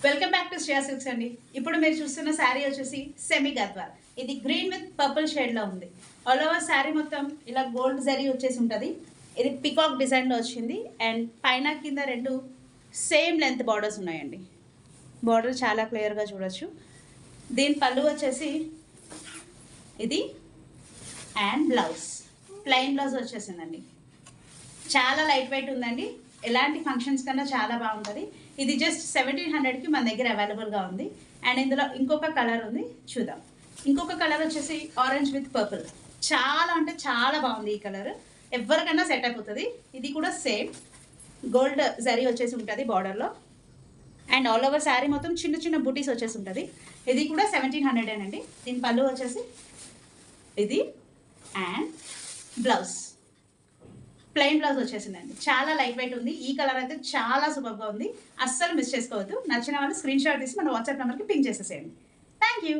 Welcome back to Shreya silks అండి. ఇప్పుడు మీరు చూస్తున్న శారీ వచ్చేసి సెమీ గద్వాల్. ఇది గ్రీన్ విత్ పర్పుల్ షేడ్లో ఉంది. ఆల్ ఓవర్ శారీ మొత్తం ఇలా గోల్డ్ జరీ వచ్చేసి ఉంటుంది. ఇది పికాక్ డిజైన్లో వచ్చింది అండ్ పైన కింద రెండు సేమ్ లెంత్ బార్డర్స్ ఉన్నాయండి. బార్డర్ చాలా క్లియర్గా చూడొచ్చు. దీని పళ్ళు వచ్చేసి ఇది అండ్ బ్లౌజ్ ప్లెయిన్ బ్లౌజ్ వచ్చేసిందండి. చాలా లైట్ వెయిట్ ఉందండి. ఎలాంటి ఫంక్షన్స్ కన్నా చాలా బాగుంటుంది. ఇది జస్ట్ 1700కి మన దగ్గర అవైలబుల్గా ఉంది. అండ్ ఇందులో ఇంకొక కలర్ ఉంది, చూద్దాం. ఇంకొక కలర్ వచ్చేసి ఆరెంజ్ విత్ పర్పుల్. చాలా అంటే చాలా బాగుంది ఈ కలర్. ఎవరికైనా సెట్ అయిపోతుంది. ఇది కూడా సేమ్ గోల్డ్ జరీ వచ్చేసి ఉంటుంది బార్డర్లో. అండ్ ఆల్ ఓవర్ శారీ మొత్తం చిన్న చిన్న బూటీస్ వచ్చేసి ఉంటుంది. ఇది కూడా 1700 అండి. దీని పళ్ళు వచ్చేసి ఇది అండ్ బ్లౌజ్ ప్లెయిన్ బ్లౌజ్ వచ్చేసిందండి. చాలా లైట్ వెయిట్ ఉంది. ఈ కలర్ అయితే చాలా సూపర్గా ఉంది. అస్సలు మిస్ చేసుకోవద్దు. నచ్చిన వాళ్ళు స్క్రీన్ షాట్ తీసి మన వాట్సాప్ నెంబర్కి పింక్ చేసేసేయండి. Thank you.